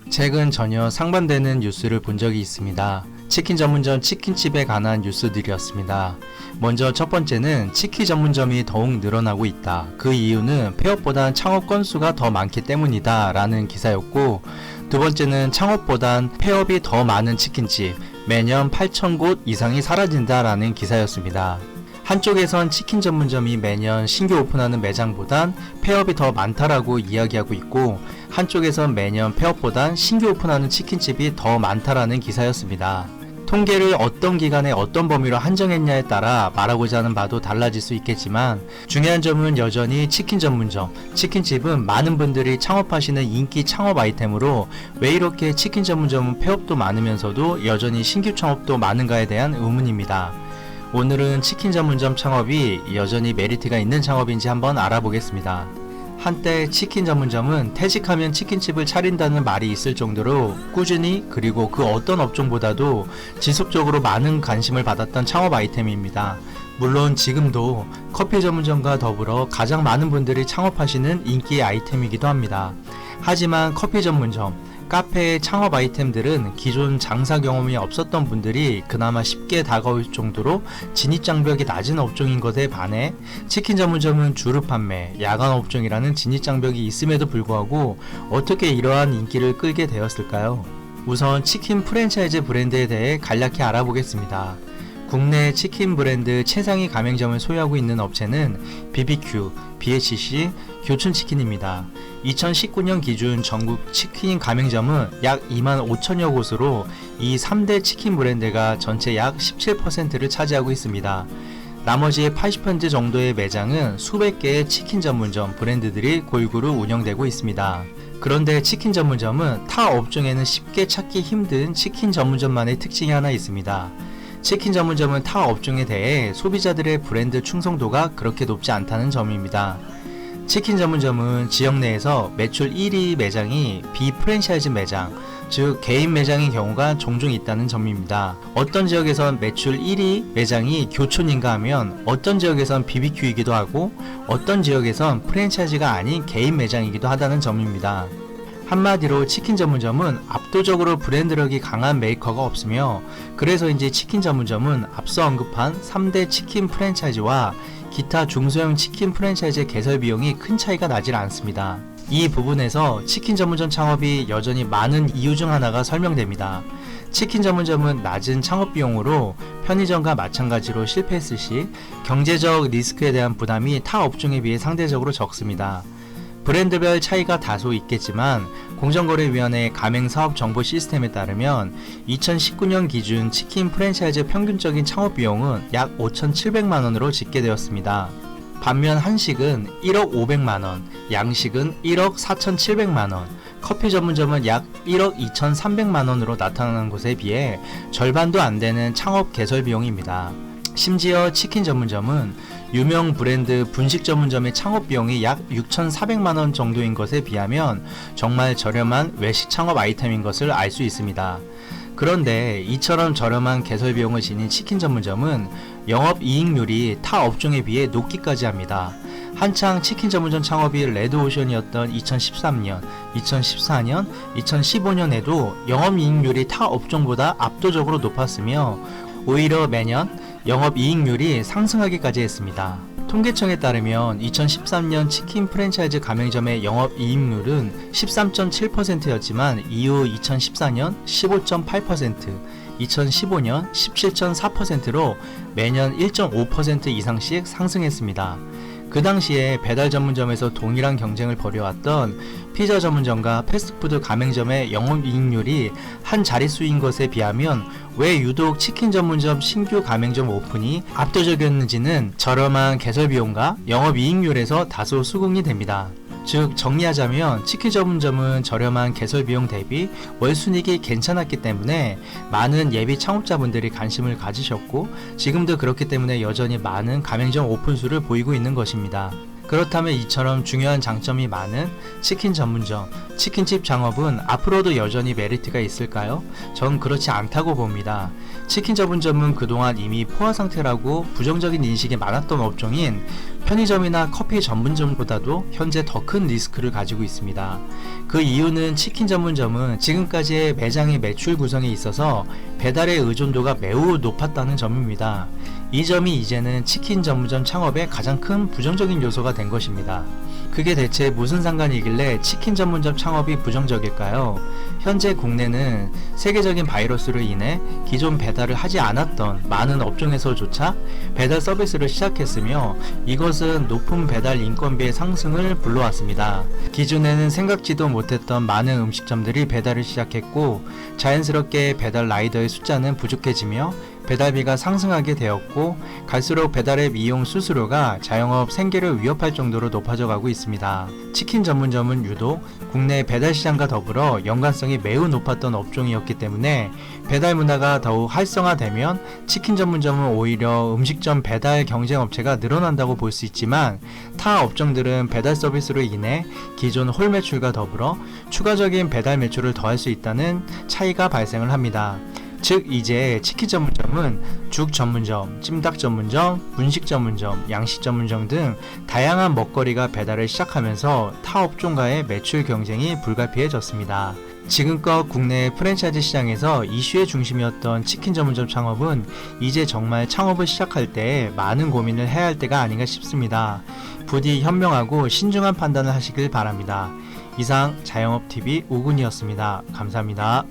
최근 전혀 상반되는 뉴스를 본 적이 있습니다. 치킨 전문점 치킨집에 관한 뉴스들이었습니다. 먼저 첫 번째는 치킨 전문점이 더욱 늘어나고 있다. 그 이유는 폐업보단 창업 건수가 더 많기 때문이다 라는 기사였고, 두 번째는 창업보단 폐업이 더 많은 치킨집, 매년 8,000곳 이상이 사라진다 라는 기사였습니다. 한쪽에선 치킨 전문점이 매년 신규 오픈하는 매장보단 폐업이 더 많다라고 이야기하고 있고, 한쪽에선 매년 폐업보단 신규 오픈하는 치킨집이 더 많다라는 기사였습니다. 통계를 어떤 기간에 어떤 범위로 한정했냐에 따라 말하고자 하는 바도 달라질 수 있겠지만, 중요한 점은 여전히 치킨 전문점, 치킨집은 많은 분들이 창업하시는 인기 창업 아이템으로 왜 이렇게 치킨 전문점은 폐업도 많으면서도 여전히 신규 창업도 많은가에 대한 의문입니다. 오늘은 치킨 전문점 창업이 여전히 메리트가 있는 창업인지 한번 알아보겠습니다. 한때 치킨 전문점은 퇴직하면 치킨집을 차린다는 말이 있을 정도로 꾸준히, 그리고 그 어떤 업종보다도 지속적으로 많은 관심을 받았던 창업 아이템입니다. 물론 지금도 커피 전문점과 더불어 가장 많은 분들이 창업하시는 인기 아이템이기도 합니다. 하지만 커피 전문점, 카페의 창업 아이템들은 기존 장사 경험이 없었던 분들이 그나마 쉽게 다가올 정도로 진입장벽이 낮은 업종인 것에 반해, 치킨 전문점은 주류 판매, 야간 업종이라는 진입장벽이 있음에도 불구하고 어떻게 이러한 인기를 끌게 되었을까요? 우선 치킨 프랜차이즈 브랜드에 대해 간략히 알아보겠습니다. 국내 치킨 브랜드 최상위 가맹점을 소유하고 있는 업체는 BBQ, BHC, 교촌치킨입니다. 2019년 기준 전국 치킨 가맹점은 약 2만 5천여 곳으로 이 3대 치킨 브랜드가 전체 약 17%를 차지하고 있습니다. 나머지 80% 정도의 매장은 수백 개의 치킨 전문점 브랜드들이 골고루 운영되고 있습니다. 그런데 치킨 전문점은 타 업종에는 쉽게 찾기 힘든 치킨 전문점만의 특징이 하나 있습니다. 치킨 전문점은 타 업종에 대해 소비자들의 브랜드 충성도가 그렇게 높지 않다는 점입니다. 치킨 전문점은 지역 내에서 매출 1위 매장이 비프랜차이즈 매장, 즉 개인 매장의 경우가 종종 있다는 점입니다. 어떤 지역에선 매출 1위 매장이 교촌인가 하면 어떤 지역에선 BBQ이기도 하고 어떤 지역에선 프랜차이즈가 아닌 개인 매장이기도 하다는 점입니다. 한마디로 치킨 전문점은 압도적으로 브랜드력이 강한 메이커가 없으며, 그래서인지 치킨 전문점은 앞서 언급한 3대 치킨 프랜차이즈와 기타 중소형 치킨 프랜차이즈의 개설 비용이 큰 차이가 나질 않습니다. 이 부분에서 치킨 전문점 창업이 여전히 많은 이유 중 하나가 설명됩니다. 치킨 전문점은 낮은 창업 비용으로 편의점과 마찬가지로 실패했을 시 경제적 리스크에 대한 부담이 타 업종에 비해 상대적으로 적습니다. 브랜드별 차이가 다소 있겠지만 공정거래위원회 가맹사업 정보 시스템에 따르면 2019년 기준 치킨 프랜차이즈 평균적인 창업 비용은 약 5,700만원으로 집계되었습니다. 반면 한식은 1억 500만원, 양식은 1억 4,700만원, 커피 전문점은 약 1억 2,300만원으로 나타나는 것에 비해 절반도 안 되는 창업 개설 비용입니다. 심지어 치킨 전문점은 유명 브랜드 분식 전문점의 창업 비용이 약 6,400만원 정도인 것에 비하면 정말 저렴한 외식 창업 아이템인 것을 알 수 있습니다. 그런데 이처럼 저렴한 개설 비용을 지닌 치킨 전문점은 영업이익률이 타 업종에 비해 높기까지 합니다. 한창 치킨 전문점 창업이 레드오션이었던 2013년, 2014년, 2015년에도 영업이익률이 타 업종보다 압도적으로 높았으며 오히려 매년 영업이익률이 상승하기까지 했습니다. 통계청에 따르면 2013년 치킨 프랜차이즈 가맹점의 영업이익률은 13.7%였지만 이후 2014년 15.8%, 2015년 17.4%로 매년 1.5% 이상씩 상승했습니다. 그 당시에 배달 전문점에서 동일한 경쟁을 벌여왔던 피자 전문점과 패스트푸드 가맹점의 영업이익률이 한 자릿수인 것에 비하면 왜 유독 치킨 전문점 신규 가맹점 오픈이 압도적이었는지는 저렴한 개설 비용과 영업이익률에서 다소 수긍이 됩니다. 즉 정리하자면 치킨 전문점은 저렴한 개설 비용 대비 월순이익이 괜찮았기 때문에 많은 예비 창업자분들이 관심을 가지셨고, 지금도 그렇기 때문에 여전히 많은 가맹점 오픈수를 보이고 있는 것입니다. 그렇다면 이처럼 중요한 장점이 많은 치킨 전문점, 치킨집 창업은 앞으로도 여전히 메리트가 있을까요? 전 그렇지 않다고 봅니다. 치킨 전문점은 그동안 이미 포화 상태라고 부정적인 인식이 많았던 업종인 편의점이나 커피 전문점보다도 현재 더 큰 리스크를 가지고 있습니다. 그 이유는 치킨 전문점은 지금까지의 매장의 매출 구성에 있어서 배달의 의존도가 매우 높았다는 점입니다. 이 점이 이제는 치킨 전문점 창업에 가장 큰 부정적인 요소가 된 것입니다. 그게 대체 무슨 상관이길래 치킨 전문점 창업이 부정적일까요? 현재 국내는 세계적인 바이러스로 인해 기존 배달을 하지 않았던 많은 업종에서조차 배달 서비스를 시작했으며 이것은 높은 배달 인건비의 상승을 불러왔습니다. 기존에는 생각지도 못했던 많은 음식점들이 배달을 시작했고 자연스럽게 배달 라이더의 숫자는 부족해지며 배달비가 상승하게 되었고 갈수록 배달앱 이용 수수료가 자영업 생계를 위협할 정도로 높아져 가고 있습니다. 치킨 전문점은 유독 국내 배달 시장과 더불어 연관성이 매우 높았던 업종이었기 때문에 배달 문화가 더욱 활성화되면 치킨 전문점은 오히려 음식점 배달 경쟁 업체가 늘어난다고 볼 수 있지만 타 업종들은 배달 서비스로 인해 기존 홀 매출과 더불어 추가적인 배달 매출을 더할 수 있다는 차이가 발생을 합니다. 즉 이제 치킨 전문점은 죽 전문점, 찜닭 전문점, 분식 전문점, 양식 전문점 등 다양한 먹거리가 배달을 시작하면서 타 업종과의 매출 경쟁이 불가피해졌습니다. 지금껏 국내 프랜차이즈 시장에서 이슈의 중심이었던 치킨 전문점 창업은 이제 정말 창업을 시작할 때 많은 고민을 해야 할 때가 아닌가 싶습니다. 부디 현명하고 신중한 판단을 하시길 바랍니다. 이상 자영업TV 오군이었습니다. 감사합니다.